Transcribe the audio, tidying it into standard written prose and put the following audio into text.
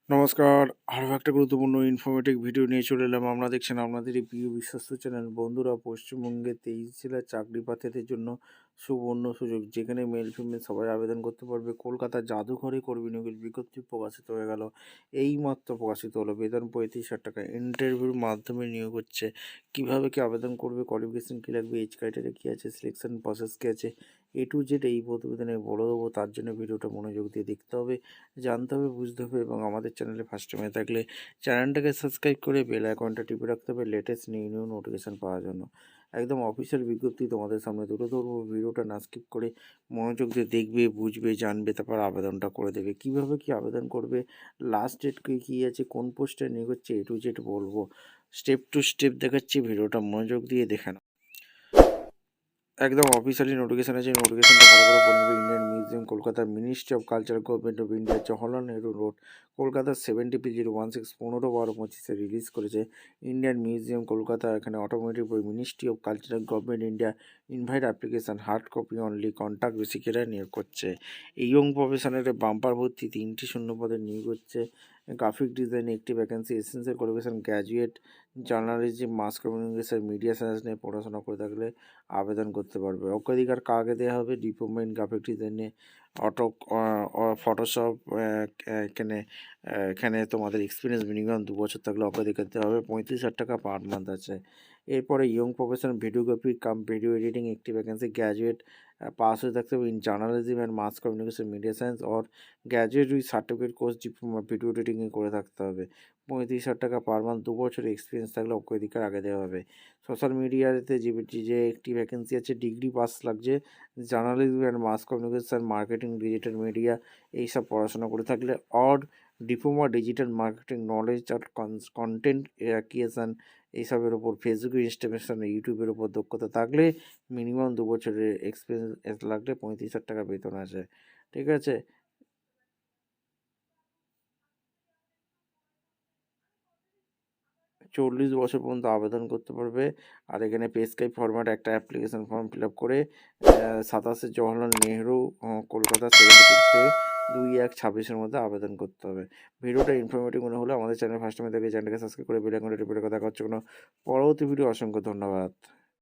নমস্কার। আরও একটা গুরুত্বপূর্ণ ইনফরমেটিভ ভিডিও নিয়ে চলে এলাম। আপনারা দেখছেন আপনাদের এই প্রিয় বিশ্বস্ত চ্যানেল। বন্ধুরা, পশ্চিমবঙ্গে 23 জেলার চাকরি প্রার্থীদের জন্য সুবর্ণ সুযোগ, যেখানে মেল ফিমেল সবাই আবেদন করতে পারবে। কলকাতার জাদুঘরে কর্মী নিয়োগের বিজ্ঞপ্তি প্রকাশিত হয়ে গেল, এইমাত্র প্রকাশিত হলো। বেতন 35,000 টাকা। ইন্টারভিউর মাধ্যমে নিয়োগ হচ্ছে। কীভাবে কি আবেদন করবে, কোয়ালিফিকেশন কী লাগবে, এজ ক্রাইটেরিয়া কী আছে, সিলেকশন প্রসেস কী আছে, A to Z এই প্রতিবেদনে বলে দেবো। তার জন্য ভিডিওটা মনোযোগ দিয়ে দেখতে হবে, জানতে হবে, বুঝতে হবে। এবং আমাদের চ্যানেলে ফার্স্ট টাইম হয়ে থাকলে চ্যানেলটাকে সাবস্ক্রাইব করে বেল আইকনটা টিপে রাখতে হবে লেটেস্ট নিউ নোটিফিকেশান পাওয়ার জন্য। একদম অফিসিয়াল বিজ্ঞপ্তি তোমাদের সামনে তুলে ধরবো। ভিডিওটা না স্কিপ করে মনোযোগ দিয়ে দেখবে, বুঝবে, জানবে, তারপর আবেদনটা করে দেবে। কীভাবে কি আবেদন করবে, লাস্ট ডেট কী আছে, কোন পোস্টে নিয়োগ হচ্ছে, A to Z বলবো। স্টেপ টু স্টেপ দেখাচ্ছি, ভিডিওটা মনোযোগ দিয়ে দেখে নাও। একদম অফিসিয়ালি নোটিফিকেশান আছে, নোটিফিকেশানটা ভালো করে পড়ে নেবে। Indian museum, Kolkata, ministry of culture, government of India, Jawaharlal Nehru road, Kolkata 70P016 15/12/25 release করেছে। ইন্ডিয়ান মিউজিয়াম, কলকাতা, এখানে অটোমেটিক বই। Ministry of culture, government India, invite application, hard copy only, contact বেসিকেরা নিয়োগ করছে। এই ইয়ং প্রফেশনের বাম্পার ভর্তি 3টি শূন্যপদে নিয়োগ হচ্ছে। গ্রাফিক ডিজাইন একটি vacancy. Essential qualification graduate journalism, mass communication, media science নিয়ে পড়াশোনা করে থাকলে আবেদন করতে পারবে। অগ্রাধিকার কাকে দেওয়া হবে, ডিপ্লোমা ইন গ্রাফিক ডিজাইনে, অটো ফটোশপ, এখানে তোমাদের এক্সপিরিয়েন্স মিনিমাম 2 বছর থাকলে অগ্রাধিকার দেওয়া হবে। 35,000 টাকা পার মান্থ আছে। এরপরে young profession videography cum video editing একটি ভ্যাকেন্সি। গ্র্যাজুয়েট পাস হয়ে থাকতে হবে in journalism and mass communication, media science or graduate with certificate course diploma video এডিটিংয়ে করে থাকতে হবে। 35,000 টাকা পার মান্থ। 2 বছরের এক্সপিরিয়েন্স থাকলে অগ্রাধিকার আগে দেওয়া হবে। সোশ্যাল মিডিয়াতে যে একটি ভ্যাকেন্সি আছে, ডিগ্রি পাস লাগছে। Journalism and mass communication, marketing, digital media এইসব পড়াশোনা করে থাকলে, or diploma digital marketing knowledge আর কন্টেন্ট ক্রিয়েশন এইসবের ওপর, ফেসবুক, ইনস্টাগ্রাম, ইউটিউবের ওপর দক্ষতা থাকলে মিনিমাম 2 বছরের এক্সপিরিয়েন্স লাগলে 35,000 টাকা বেতন আছে। ঠিক আছে। 40 বছর পর্যন্ত আবেদন করতে পারবে। আর এখানে পেস্ক্রাইব ফরম্যাট একটা অ্যাপ্লিকেশন ফর্ম ফিল আপ করে 27 জওহরলাল নেহরু, কলকাতা 70 2/1/26 মধ্যে আবেদন করতে হবে। ভিডিওটা ইনফরমেটিভ মনে হলে আমাদের চ্যানেল ফার্স্ট টাইম থেকে চ্যানেলকে সাবস্ক্রাইব করে বেল আইকনটা টিপে রাখা। দেখা হচ্ছে কোনো পরবর্তী ভিডিও। অসংখ্য ধন্যবাদ।